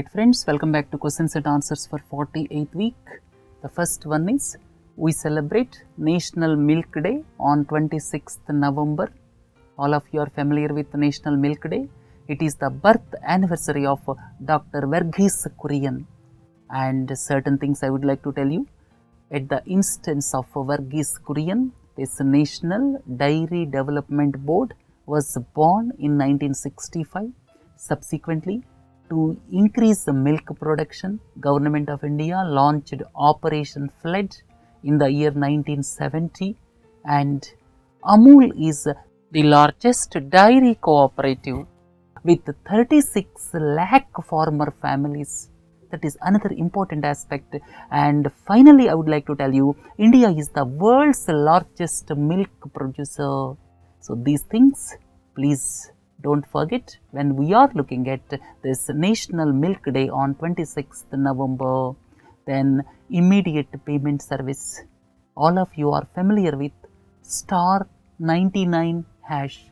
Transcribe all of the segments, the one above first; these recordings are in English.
Right friends, welcome back to questions and answers for 48th week. The first one is, we celebrate National Milk Day on 26th November. All of you are familiar with National Milk Day. It is the birth anniversary of Dr. Verghese Kurian, and certain things I would like to tell you. At the instance of Verghese Kurian, this National Dairy Development Board was born in 1965. Subsequently, to increase the milk production, Government of India launched Operation Flood in the year 1970, and Amul is the largest dairy cooperative with 36 lakh farmer families. That is another important aspect. And finally, I would like to tell you, India is the world's largest milk producer. So these things, please don't forget when we are looking at this National Milk Day on 26th November. Then immediate payment service. All of you are familiar with star 99 hash.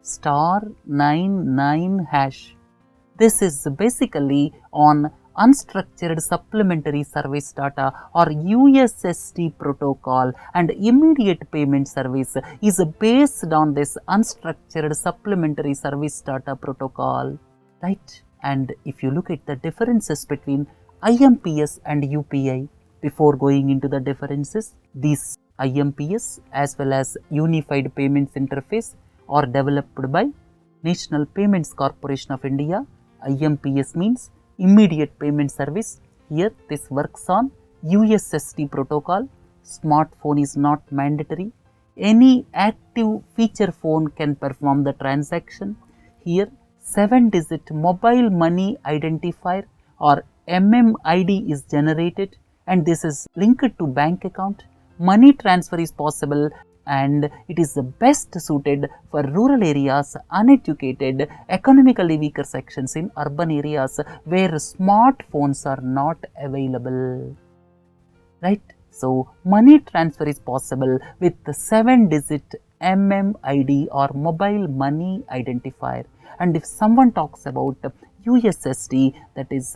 Star 99 hash. This is basically on unstructured supplementary service data or USSD protocol, and immediate payment service is based on this unstructured supplementary service data protocol, right? And if you look at the differences between IMPS and UPI, before going into the differences, these IMPS as well as Unified Payments Interface are developed by National Payments Corporation of India. IMPS means immediate payment service. Here this works on USSD protocol. Smartphone is not mandatory. Any active feature phone can perform the transaction. Here 7-digit mobile money identifier or MMID is generated, and this is linked to bank account. Money transfer is possible, and it is the best suited for rural areas, uneducated, economically weaker sections in urban areas where smartphones are not available, right? So money transfer is possible with the 7-digit MMID or mobile money identifier. And if someone talks about USSD, that is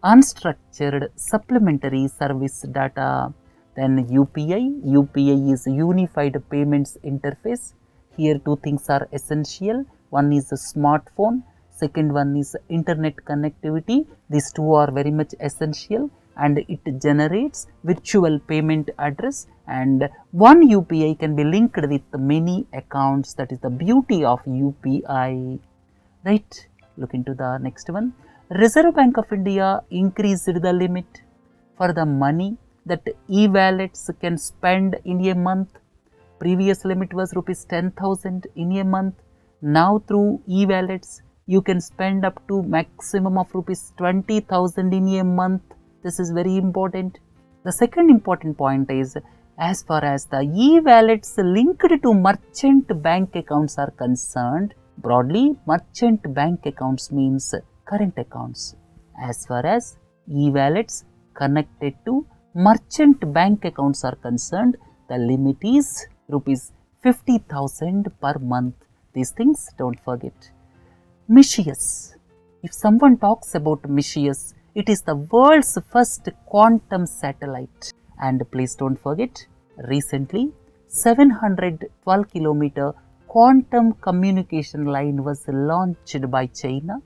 unstructured supplementary service data, then UPI is Unified Payments Interface. Here two things are essential. One is a smartphone, second one is internet connectivity. These two are very much essential, and it generates virtual payment address, and one UPI can be linked with many accounts. That is the beauty of UPI, right? Look into the next one. Reserve Bank of India increased the limit for the money that e-wallets can spend in a month. Previous limit was rupees 10,000 in a month. Now through e-wallets, you can spend up to maximum of rupees 20,000 in a month. This is very important. The second important point is, as far as the e-wallets linked to merchant bank accounts are concerned, broadly, merchant bank accounts means current accounts. As far as e-wallets connected to merchant bank accounts are concerned, the limit is rupees 50,000 per month. These things don't forget. Mischius. If someone talks about Mischius, it is the world's first quantum satellite. And please don't forget, recently 712 kilometer quantum communication line was launched by China,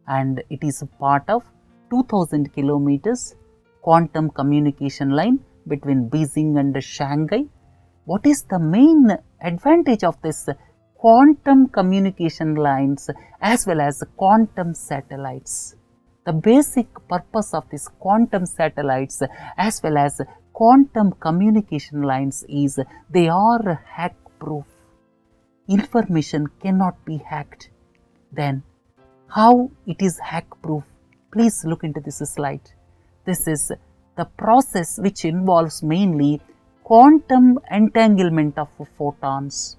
and it is part of 2000 kilometers quantum communication line between Beijing and Shanghai. What is the main advantage of this quantum communication lines as well as quantum satellites? The basic purpose of these quantum satellites as well as quantum communication lines is they are hack proof. Information cannot be hacked. Then how it is hack proof? Please look into this slide. This is the process which involves mainly quantum entanglement of photons.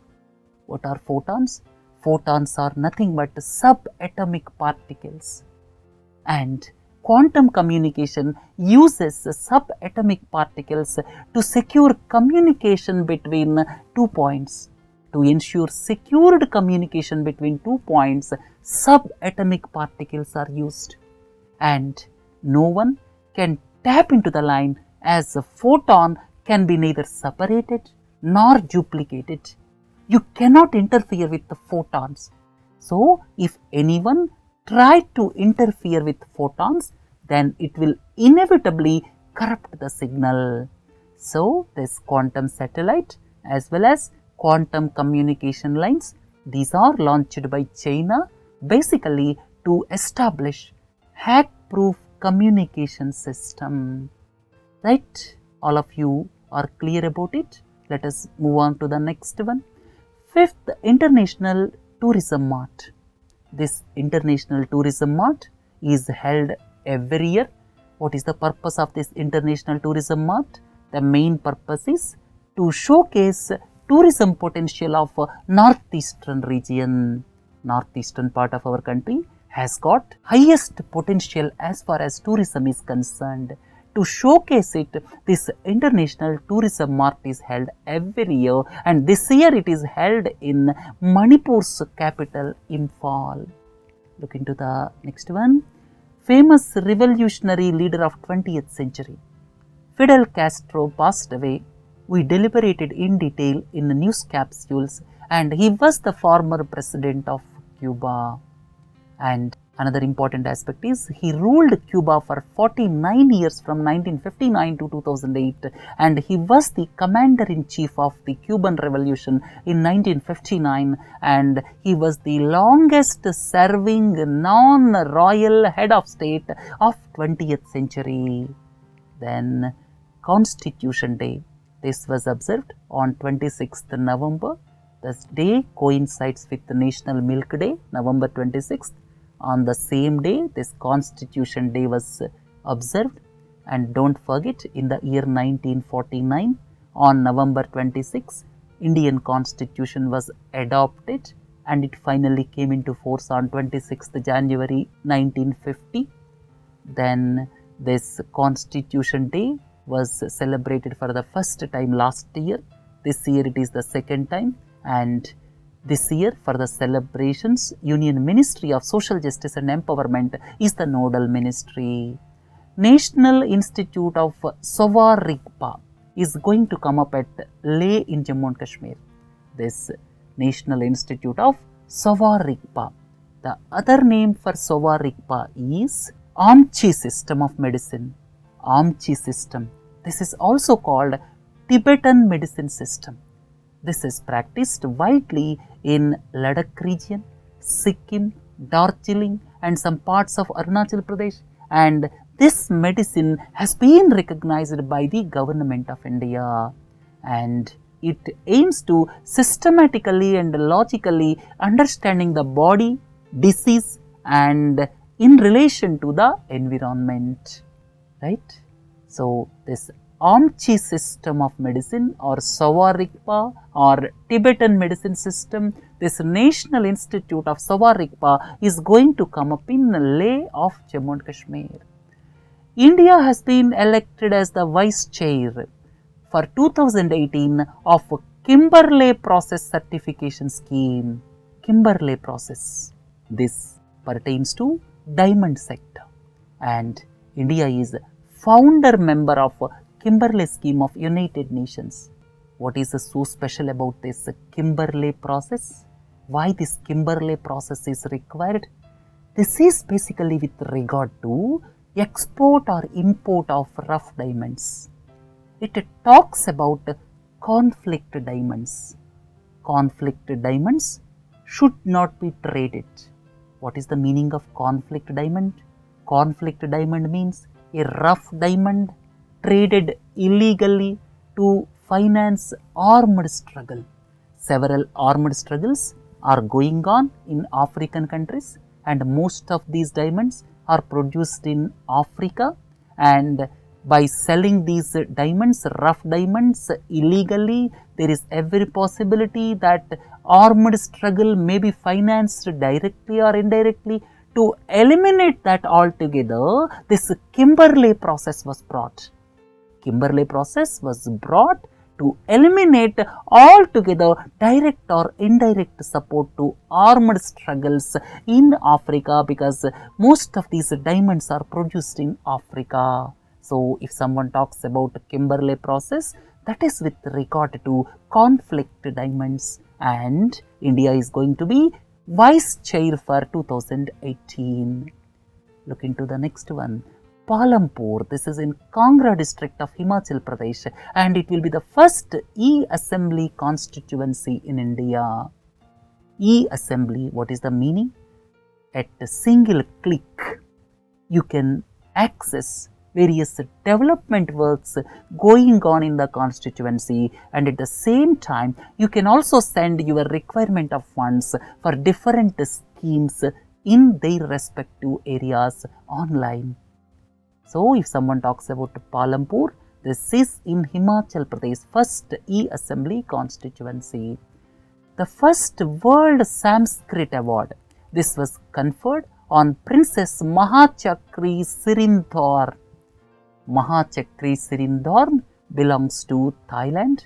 What are photons? Photons are nothing but subatomic particles. And quantum communication uses subatomic particles to secure communication between 2 points. To ensure secured communication between 2 points, subatomic particles are used. and no one can tap into the line as a photon can be neither separated nor duplicated. You cannot interfere with the photons. So, if anyone tried to interfere with photons, then it will inevitably corrupt the signal. So, this quantum satellite as well as quantum communication lines, these are launched by China basically to establish hack-proof communication system. Right? All of you are clear about it. Let us move on to the next one. 5th International Tourism Mart. This International Tourism Mart is held every year. What is the purpose of this International Tourism Mart? The main purpose is to showcase tourism potential of northeastern region. Northeastern part of our country has got highest potential as far as tourism is concerned. To showcase it, this International Tourism Mart is held every year, and this year it is held in Manipur's capital, Imphal. Look into the next one. Famous revolutionary leader of 20th century, Fidel Castro, passed away. We deliberated in detail in the news capsules, and he was the former president of Cuba. And another important aspect is he ruled Cuba for 49 years from 1959 to 2008, and he was the commander-in-chief of the Cuban Revolution in 1959, and he was the longest serving non-royal head of state of 20th century. Then Constitution Day. This was observed on 26th November. This day coincides with the National Milk Day, November 26th. On the same day, this Constitution Day was observed. And don't forget, in the year 1949, on November 26, Indian Constitution was adopted and it finally came into force on 26th January 1950. Then this Constitution Day was celebrated for the first time last year. This year it is the second time, and this year for the celebrations, Union Ministry of Social Justice and Empowerment is the nodal ministry. National Institute of Savar Rigpa is going to come up at Leh in Jammu and Kashmir. This National Institute of Savar Rigpa. The other name for Savar Rigpa is Amchi system of medicine. Amchi system. This is also called Tibetan medicine system. This is practiced widely in Ladakh region, Sikkim, Darjeeling and some parts of Arunachal Pradesh, and this medicine has been recognized by the government of India, and it aims to systematically and logically understanding the body, disease and in relation to the environment, right? So, this Amchi system of medicine or Savar Rigpa or Tibetan medicine system, this National Institute of Savar Rigpa is going to come up in Leh of Jammu and Kashmir. India has been elected as the vice chair for 2018 of Kimberley Process Certification Scheme. Kimberley Process. This pertains to diamond sector, and India is founder member of Kimberley scheme of United Nations. What is so special about this Kimberley process? Why this Kimberley process is required? This is basically with regard to export or import of rough diamonds. It talks about conflict diamonds. Conflict diamonds should not be traded. What is the meaning of conflict diamond? Conflict diamond means a rough diamond traded illegally to finance armed struggle. Several armed struggles are going on in African countries, and most of these diamonds are produced in Africa, and by selling these diamonds, rough diamonds illegally, there is every possibility that armed struggle may be financed directly or indirectly. To eliminate that altogether, this Kimberley process was brought. Kimberley process was brought to eliminate altogether direct or indirect support to armed struggles in Africa, because most of these diamonds are produced in Africa. So, if someone talks about Kimberley process, that is with regard to conflict diamonds, and India is going to be vice chair for 2018. Look into the next one. Palampur, this is in Kangra district of Himachal Pradesh, and it will be the first e-assembly constituency in India. E-assembly, what is the meaning? At a single click, you can access various development works going on in the constituency, and at the same time, you can also send your requirement of funds for different schemes in their respective areas online. So, if someone talks about Palampur, this is in Himachal Pradesh, first e-assembly constituency. The first World Sanskrit Award, this was conferred on Princess Mahachakri Sirindhor. Mahachakri Sirindhor belongs to Thailand,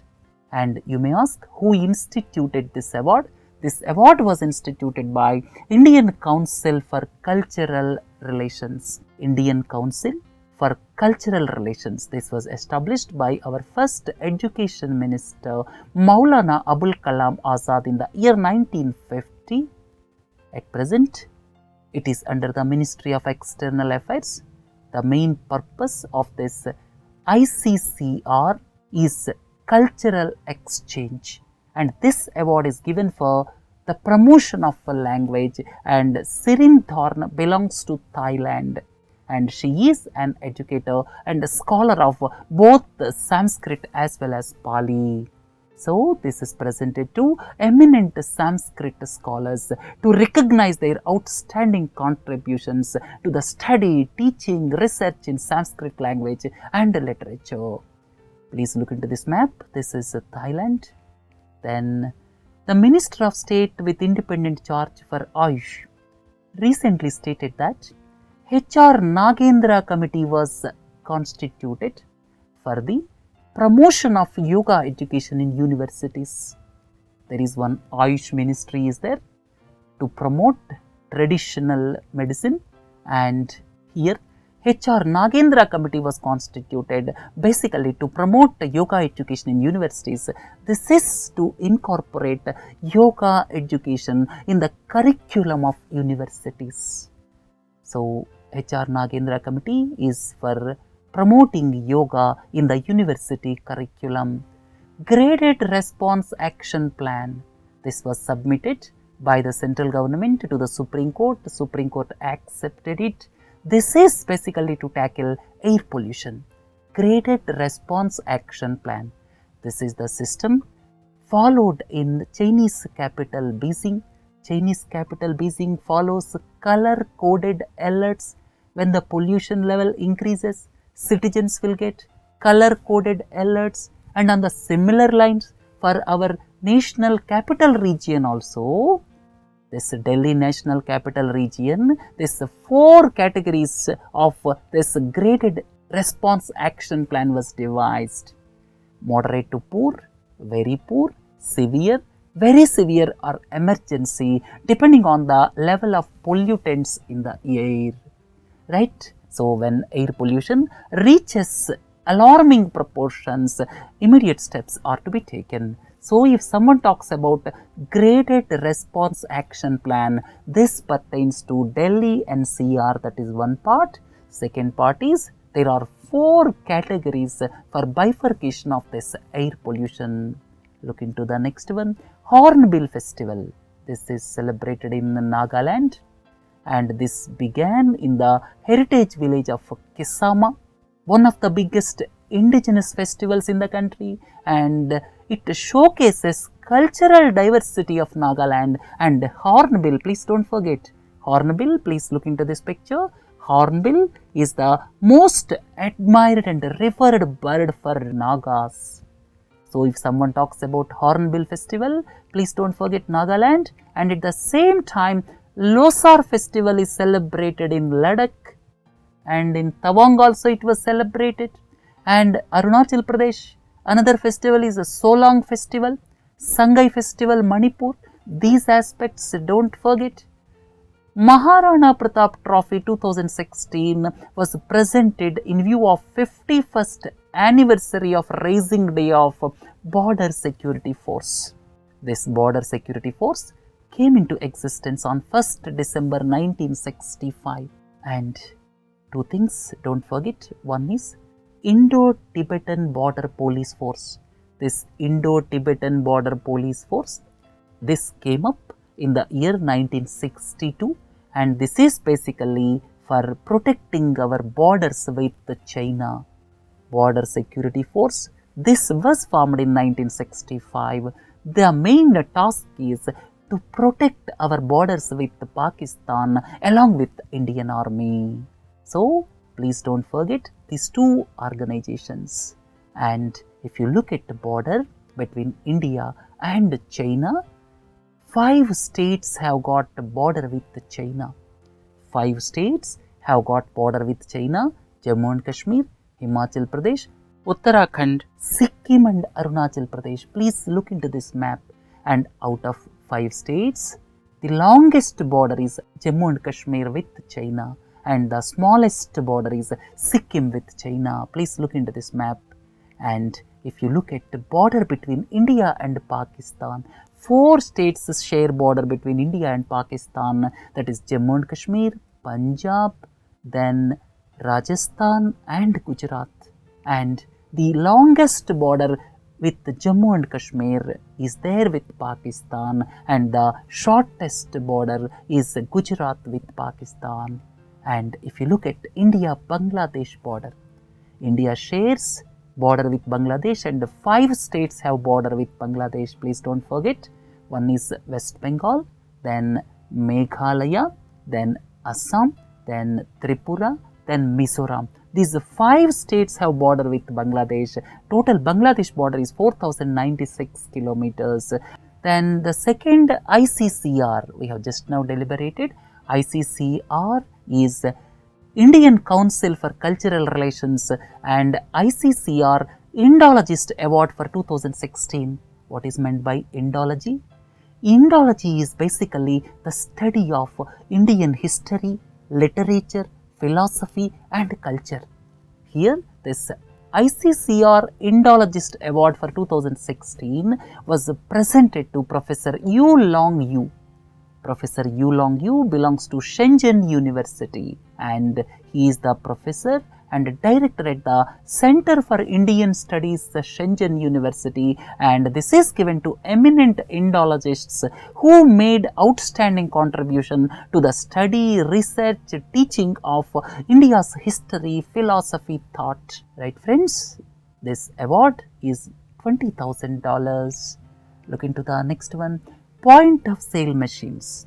and you may ask who instituted this award. This award was instituted by Indian Council for Cultural Relations. Indian Council for Cultural Relations. This was established by our first Education Minister Maulana Abul Kalam Azad in the year 1950. At present, it is under the Ministry of External Affairs. The main purpose of this ICCR is cultural exchange, and this award is given for the promotion of a language, and Sirindhorn belongs to Thailand, and she is an educator and a scholar of both Sanskrit as well as Pali. So, this is presented to eminent Sanskrit scholars to recognize their outstanding contributions to the study, teaching, research in Sanskrit language and literature. Please look into this map. This is Thailand. Then, the Minister of State with independent charge for Ayush recently stated that HR Nagendra Committee was constituted for the promotion of yoga education in universities. There is one Ayush ministry is there to promote traditional medicine, and here HR Nagendra Committee was constituted basically to promote yoga education in universities. This is to incorporate yoga education in the curriculum of universities. So, HR Nagendra Committee is for promoting yoga in the university curriculum. Graded Response Action Plan. This was submitted by the central government to the Supreme Court. The Supreme Court accepted it. This is basically to tackle air pollution. Graded Response Action Plan. This is the system followed in Chinese capital Beijing. Chinese capital Beijing follows color-coded alerts. When the pollution level increases, citizens will get color-coded alerts, and on the similar lines for our national capital region also, this Delhi National Capital Region, this 4 categories of this graded response action plan was devised. Moderate to poor, very poor, severe, very severe or emergency, depending on the level of pollutants in the air, right? So, when air pollution reaches alarming proportions, immediate steps are to be taken. So, if someone talks about graded response action plan, this pertains to Delhi NCR, that is one part. Second part is there are 4 categories for bifurcation of this air pollution. Look into the next one. Hornbill Festival. This is celebrated in Nagaland, and this began in the heritage village of Kisama, one of the biggest indigenous festivals in the country, and it showcases cultural diversity of Nagaland. And Hornbill, please don't forget, Hornbill, please look into this picture. Hornbill is the most admired and revered bird for Nagas. So, if someone talks about Hornbill Festival, please don't forget Nagaland, and at the same time, Losar Festival is celebrated in Ladakh, and in Tawang also it was celebrated, and Arunachal Pradesh Another festival is a Solang festival, Sangai festival, Manipur. These aspects don't forget. Maharana Pratap Trophy 2016 was presented in view of 51st anniversary of raising day of Border Security Force. This Border Security Force came into existence on 1st December 1965. And two things don't forget. One is Indo-Tibetan Border Police Force. This Indo-Tibetan Border Police Force, this came up in the year 1962, and this is basically for protecting our borders with China. Border Security Force, this was formed in 1965. The main task is to protect our borders with Pakistan along with Indian Army. So, please don't forget these two organizations. And if you look at the border between India and China, 5 states have got a border with China. 5 states have got border with China: Jammu and Kashmir, Himachal Pradesh, Uttarakhand, Sikkim and Arunachal Pradesh. Please look into this map. And out of 5 states, the longest border is Jammu and Kashmir with China, and the smallest border is Sikkim with China. Please look into this map. And if you look at the border between India and Pakistan, 4 states share border between India and Pakistan, that is Jammu and Kashmir, Punjab, then Rajasthan and Gujarat. And the longest border with Jammu and Kashmir is there with Pakistan, and the shortest border is Gujarat with Pakistan. And if you look at India-Bangladesh border, India shares border with Bangladesh, and 5 states have border with Bangladesh. Please don't forget. One is West Bengal, then Meghalaya, then Assam, then Tripura, then Mizoram. These 5 states have border with Bangladesh. Total Bangladesh border is 4096 kilometers. Then the second ICCR, we have just now deliberated. ICCR is Indian Council for Cultural Relations, and ICCR Indologist Award for 2016. What is meant by Indology? Indology is basically the study of Indian history, literature, philosophy and culture. Here, this ICCR Indologist Award for 2016 was presented to Professor Yu Long Yu. Professor Yu Long Yu belongs to Shenzhen University, and he is the professor and director at the Center for Indian Studies, Shenzhen University, and this is given to eminent Indologists who made outstanding contribution to the study, research, teaching of India's history, philosophy, thought. Right, friends? This award is $20,000. Look into the next one. Point of sale machines.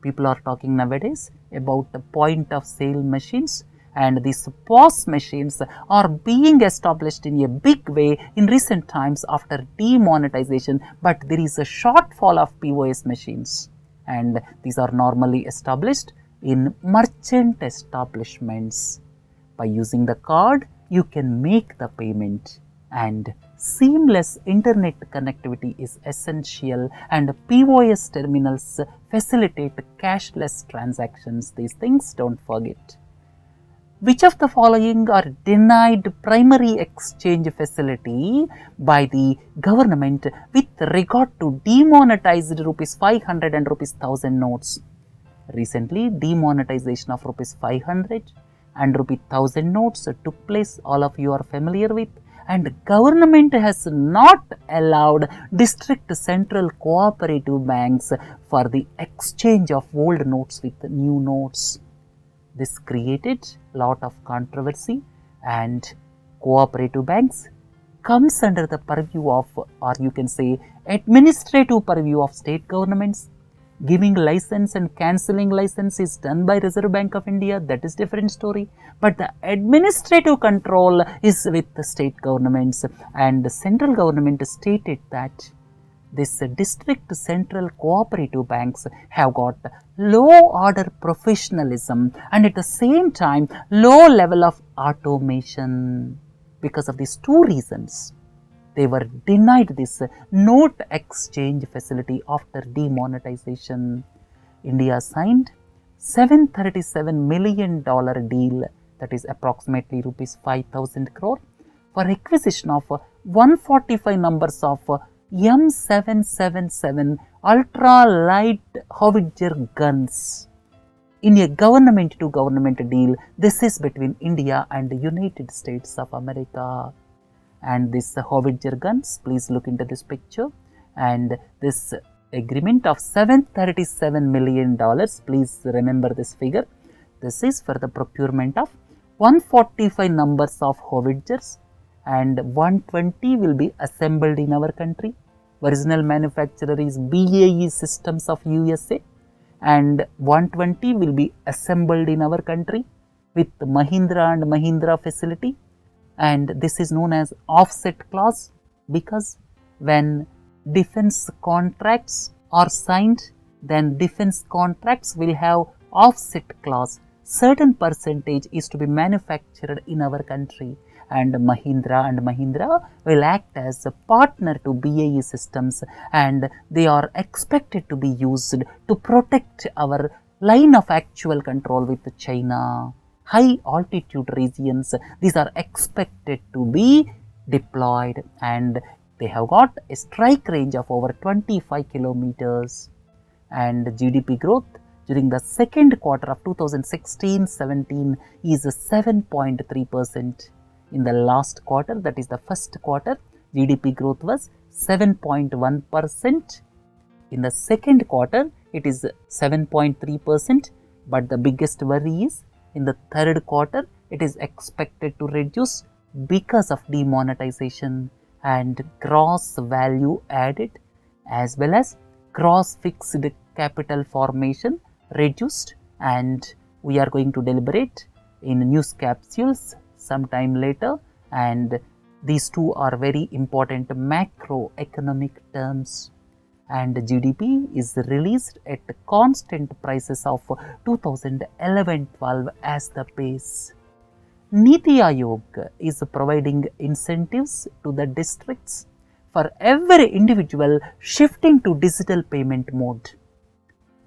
People are talking nowadays about the point of sale machines, and these POS machines are being established in a big way in recent times after demonetization, but there is a shortfall of POS machines, and these are normally established in merchant establishments. By using the card, you can make the payment, and seamless internet connectivity is essential, and POS terminals facilitate cashless transactions. These things don't forget. Which of the following are denied primary exchange facility by the government with regard to demonetized rupees 500 and rupees 1000 notes? Recently, demonetization of rupees 500 and rupees 1000 notes took place, all of you are familiar with, and government has not allowed district central cooperative banks for the exchange of old notes with new notes. This created lot of controversy, and cooperative banks comes under the purview of, or you can say administrative purview of state governments. Giving license and cancelling license is done by Reserve Bank of India, that is different story. But the administrative control is with the state governments, and the central government stated that this district central cooperative banks have got low order professionalism and at the same time low level of automation. Because of these two reasons, they were denied this note exchange facility after demonetization. India signed $737 million deal, that is approximately rupees 5,000 crore, for acquisition of 145 numbers of M777 ultra light Howitzer guns in a government to government deal. This is between India and the United States of America. And this Howitzer guns, please look into this picture, and this agreement of $737 million, please remember this figure. This is for the procurement of 145 numbers of Howitzers, and 120 will be assembled in our country. Original manufacturer is BAE Systems of USA, and 120 will be assembled in our country with Mahindra and Mahindra facility. And this is known as offset clause, because when defense contracts are signed, then defense contracts will have offset clause. Certain percentage is to be manufactured in our country, and Mahindra will act as a partner to BAE Systems, and they are expected to be used to protect our line of actual control with China. High altitude regions, these are expected to be deployed, and they have got a strike range of over 25 kilometers. And GDP growth during the second quarter of 2016-17 is 7.3%. In the last quarter, that is the first quarter, GDP growth was 7.1%. In the second quarter, it is 7.3%, but the biggest worry is in the third quarter, it is expected to reduce because of demonetization, and gross value added as well as gross fixed capital formation reduced. And we are going to deliberate in news capsules sometime later, and these two are very important macroeconomic terms. And GDP is released at constant prices of 2011-12 as the base. Niti Aayog is providing incentives to the districts for every individual shifting to digital payment mode,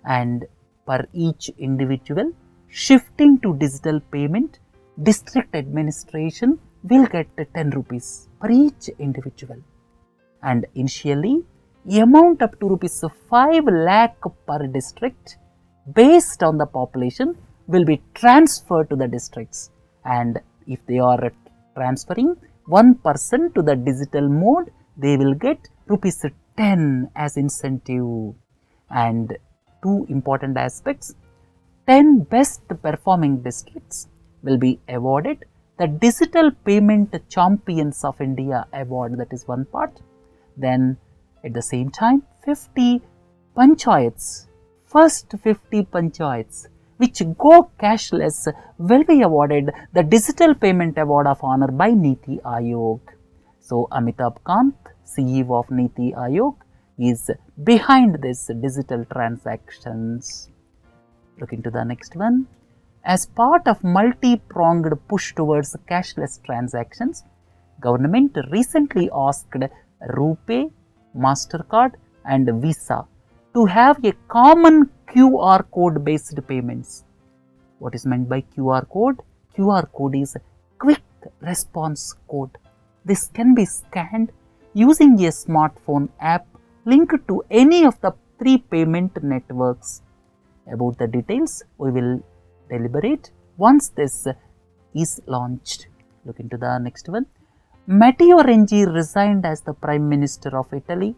and for each individual shifting to digital payment, district administration will get 10 rupees per each individual, and initially amount up to rupees 5 lakh per district based on the population will be transferred to the districts. And if they are transferring one person to the digital mode, they will get rupees 10 as incentive. And two important aspects: 10 best performing districts will be awarded the Digital Payment Champions of India award. That is one part. Then at the same time, 50 panchayats, first 50 panchayats which go cashless will be awarded the Digital Payment Award of Honor by Niti Aayog. So Amitabh Kant, CEO of Niti Aayog, is behind this digital transactions. Look into the next one. As part of multi-pronged push towards cashless transactions, government recently asked RuPay, MasterCard and Visa to have a common QR code based payments. What is meant by QR code? QR code is quick response code. This can be scanned using a smartphone app linked to any of the 3 payment networks. About the details, we will deliberate once this is launched. Look into the next one. Matteo Renzi resigned as the Prime Minister of Italy.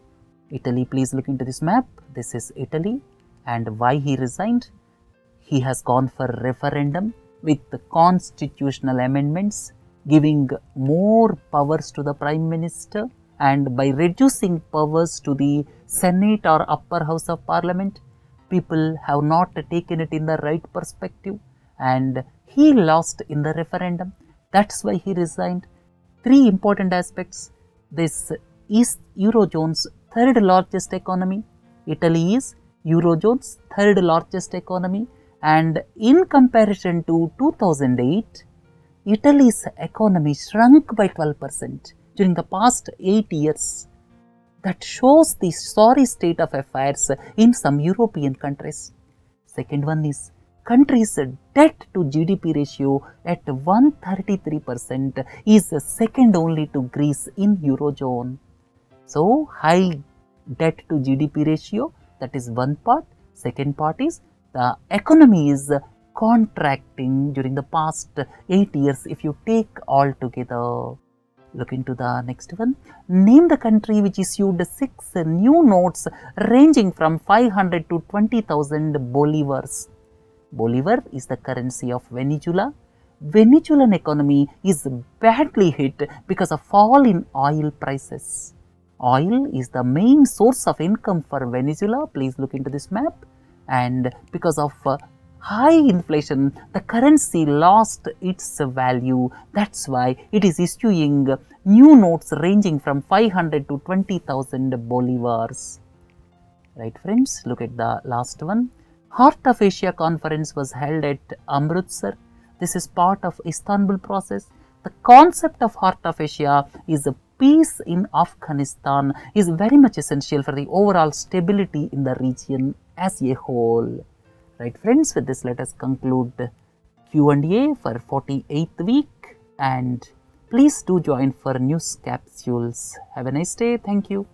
Italy, please look into this map. This is Italy, and why he resigned? He has gone for referendum with the constitutional amendments giving more powers to the Prime Minister, and by reducing powers to the Senate or upper house of Parliament, people have not taken it in the right perspective, and he lost in the referendum. That's why he resigned. 3 important aspects. This is Eurozone's 3rd largest economy. Italy is Eurozone's 3rd largest economy, and in comparison to 2008, Italy's economy shrunk by 12%. during the past 8 years. That shows the sorry state of affairs in some European countries. Second one is countries' debt to GDP ratio at 133% is second only to Greece in Eurozone. So, high debt to GDP ratio, that is one part. Second part is the economy is contracting during the past 8 years if you take all together. Look into the next one. Name the country which issued 6 new notes ranging from 500 to 20,000 bolivars. Bolivar is the currency of Venezuela. Venezuelan economy is badly hit because of fall in oil prices. Oil is the main source of income for Venezuela. Please look into this map. And because of high inflation, the currency lost its value. That's why it is issuing new notes ranging from 500 to 20,000 bolivars. Right, friends, look at the last one. Heart of Asia conference was held at Amritsar. This is part of Istanbul process. The concept of Heart of Asia is a peace in Afghanistan is very much essential for the overall stability in the region as a whole. Right, friends, with this let us conclude Q&A for 48th week, and please do join for news capsules. Have a nice day. Thank you.